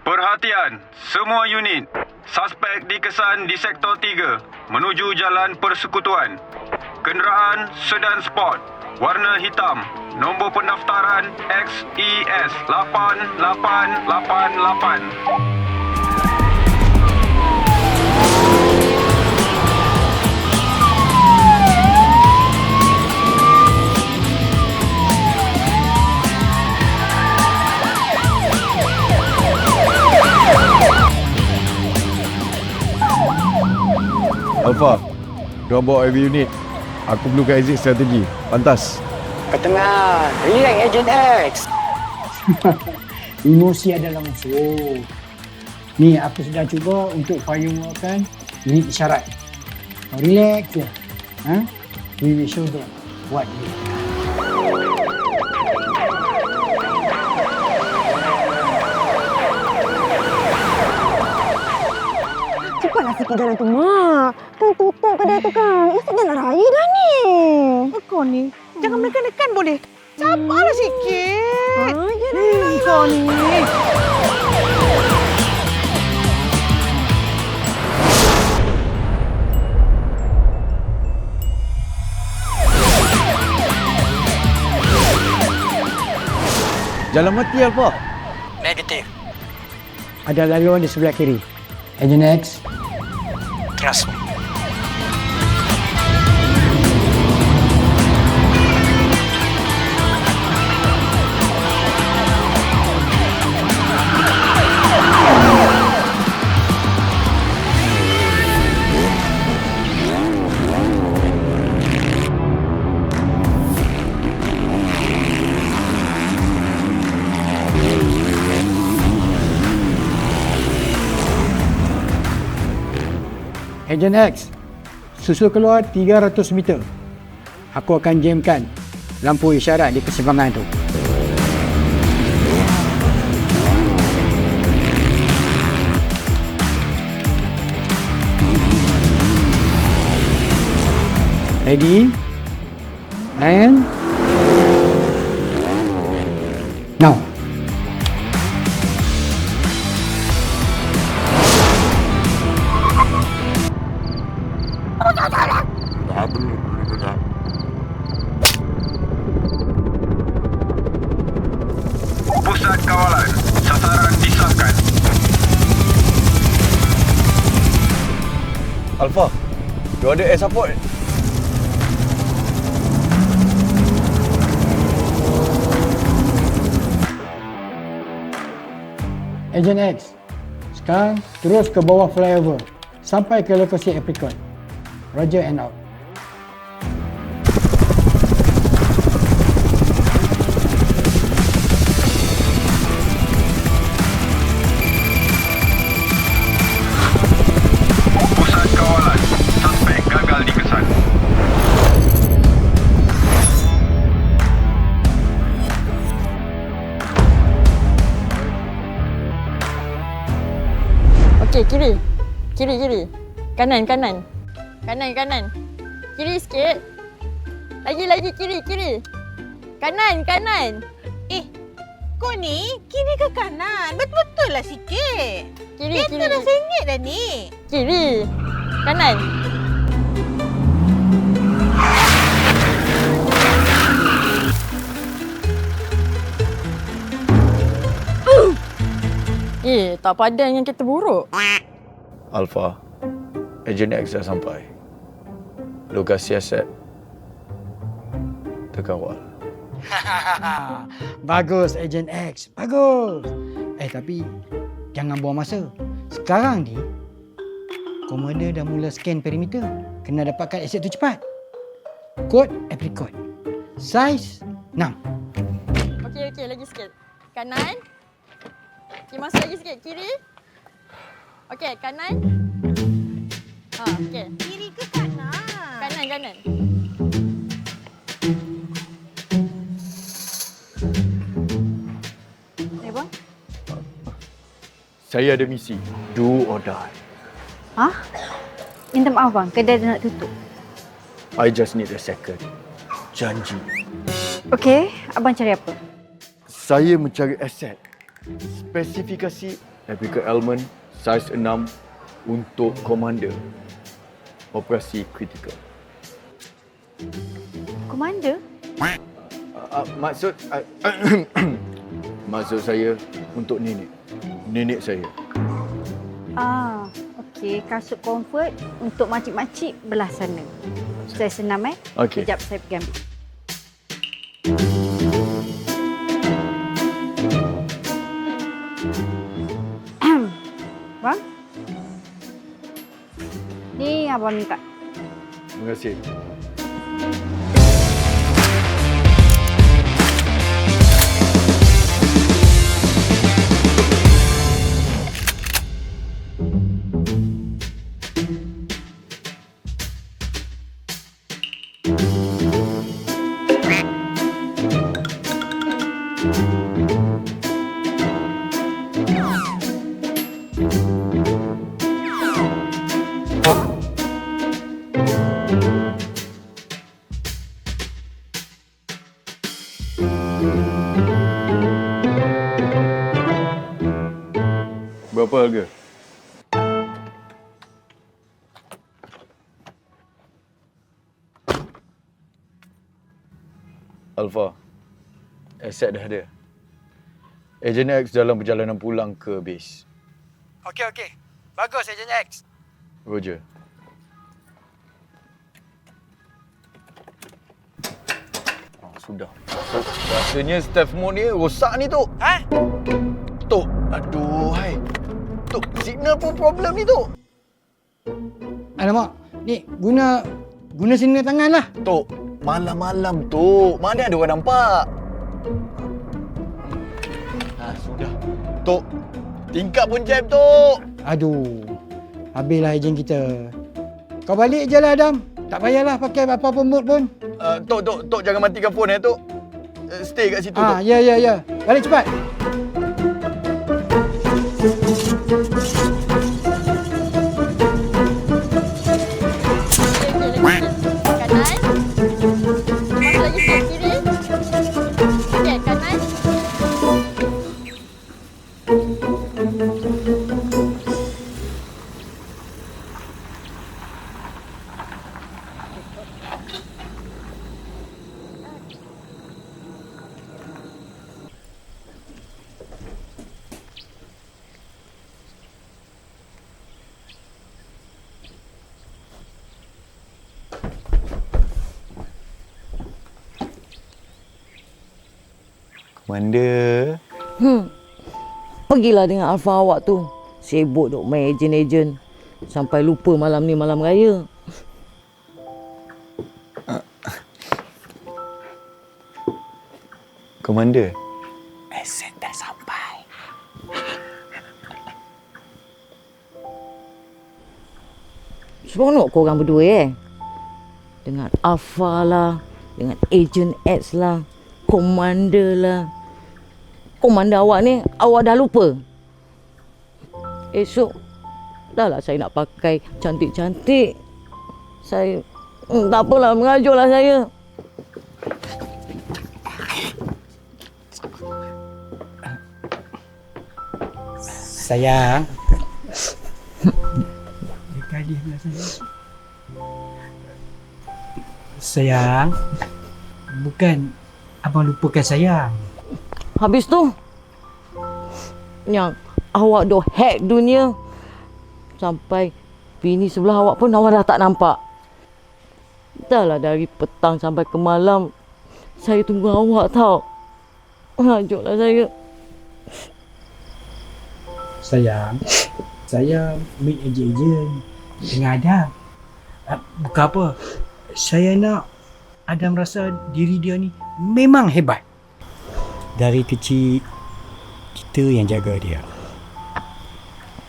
Perhatian, semua unit. Suspek dikesan di Sektor 3 menuju Jalan Persekutuan. Kenderaan sedan sport, warna hitam. Nombor pendaftaran XES 8888. Alpha, diorang bawa heavy unit. Aku perlukan exit strategi. Pantas. Kau tengah. Relax, Agent X. Emosi adalah musuh. Ni, aku sedang cuba untuk fireworkkan unit isyarat. Kau relax je. We will show them what we have. Cepatlah sikit jalan tu, Mak. Kan tutup kedai tu kan. Esok jalan raya dah ni. Kau ni, jangan menekan-nekan boleh. Sabarlah sikit. Yelah. Kau ni. Jalan mati, Alpha. Negatif. Ada laluan di sebelah kiri. Agent X, Trust me. Agent X, susul keluar 300 meter. Aku akan jamkan lampu isyarat di keseimbangan tu. Ready? And now. Pusat kawalan. Sasaran disahkan. Alpha, diorang ada air support. Agent X, sekarang terus ke bawah flyover sampai ke lokasi apricot. Roger and out. Pusat kawalan. Suspek gagal dikesan. Okey, kiri. Kiri. Kanan. Kanan. Kiri sikit. Lagi kiri. Kanan. Kau ni, kiri ke kanan? Betul-betul lah sikit. Kiri. Kereta dah sengit dah ni. Kiri. Kanan. Tak padan yang kereta buruk. Alpha, Agent X dah sampai. Lokasi aset terkawal. Bagus, Agent X. Bagus. Tapi jangan buang masa. Sekarang ni, komander dah mula scan perimeter. Kena dapatkan aset tu cepat. Kod apricot. Saiz 6. Okey, lagi sikit. Kanan. Okey, masuk lagi sikit. Kiri. Okey, kanan. Okey. Kiri ke kanan? Kanan. Bang. Saya ada misi. Do or die. Minta maaf bang, kedai dah nak tutup. I just need a second. Janji. Okey, abang cari apa? Saya mencari aset. Spesifikasi Epical element saiz 6 untuk komander operasi kritikal. Komander? Maksud saya untuk nenek saya. Okey, kasut comfort untuk makcik-makcik belah sana. Saya senam Okey. Sekejap saya pergi ambil. Bang? Ni abang minta. Terima kasih. Berapa harga? Alpha, aset dah ada. Agent X dalam perjalanan pulang ke base. Okey. Bagus, Agent X. Roger. Sudah. Rasanya stealth mode ni rosak ni, Tok. Ha? Tok, aduh, hai. Tok, signal pun problem ni, Tok. Alamak, ni guna sinar tangan lah. Tok, malam-malam, Tok. Mana ada orang nampak? Sudah. Tok, tingkap pun jam, Tok. Aduh, habislah ejen kita. Kau balik je lah, Adam. Tak payahlah pakai apa-apa mode pun. Tok, jangan matikan phone, Tok. Stay kat situ, Tok. Ya. Balik cepat. Kanan. Masuk lagi sikit kiri. Okey, kanan. Komander. Pergilah dengan Alpha awak tu. Sibuk duk main ejen-ejen. Sampai lupa malam ni malam raya. Komander. Aset dah sampai. Seronok korang berdua Dengan Alpha lah. Dengan Agent X lah. Komander lah. Komander awak ni, awak dah lupa. Esok, dah lah saya nak pakai cantik-cantik. Saya, tak apalah, mengajurlah saya. Sayang. Dekat dia belah sana. Sayang. Bukan abang lupakan sayang. Habis tu, yang awak dah hack dunia. Sampai bini sebelah awak pun awak dah tak nampak. Dah lah dari petang sampai ke malam. Saya tunggu awak tau. Hajuklah saya. Sayang, saya meet ejen-ejen dengan Adam. Bukan apa. Saya nak Adam rasa diri dia ni memang hebat. Dari kecil, kita yang jaga dia.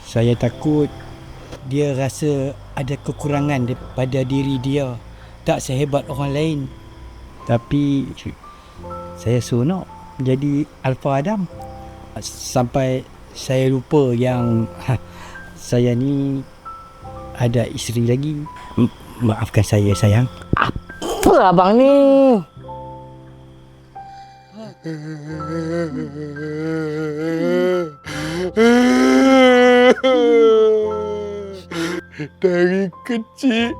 Saya takut dia rasa ada kekurangan pada diri dia. Tak sehebat orang lain. Tapi, saya seronok jadi Alpha Adam. Sampai saya lupa yang saya ni ada isteri lagi. Maafkan saya, sayang. Apa abang ni? Dari kecil,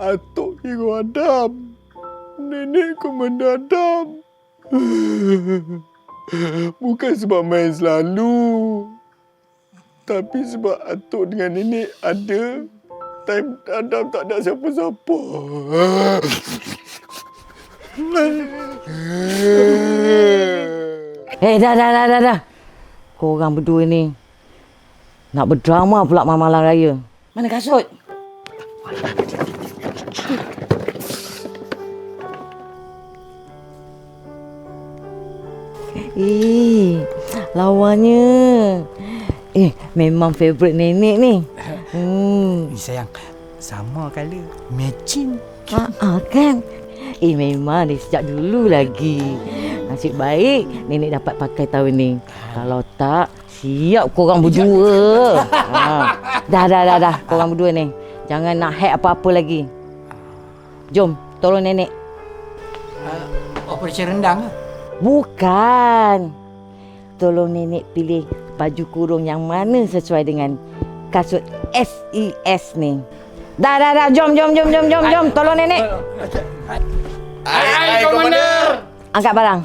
atuk hero Adam. Nenek Komanda Adam. Bukan sebab main selalu. Tapi sebab atuk dengan nenek ada. Time Adam tak ada siapa-siapa. Dah. Korang berdua ni nak berdrama pula malam raya. Mana kasut? Lawannya. Memang favourite nenek ni. Sayang, sama colour. Matching. Kan? Memang ni sejak dulu lagi. Nasib baik nenek dapat pakai tahun ni. Kalau tak, siap korang berdua. Dah. Korang berdua ni. Jangan nak hack apa-apa lagi. Jom, tolong nenek. Operasi rendang ke? Bukan. Tolong nenek pilih baju kurung yang mana sesuai dengan kasut SES ni. Dah. Jom. Tolong nenek. Hai, Komander. Angkat barang.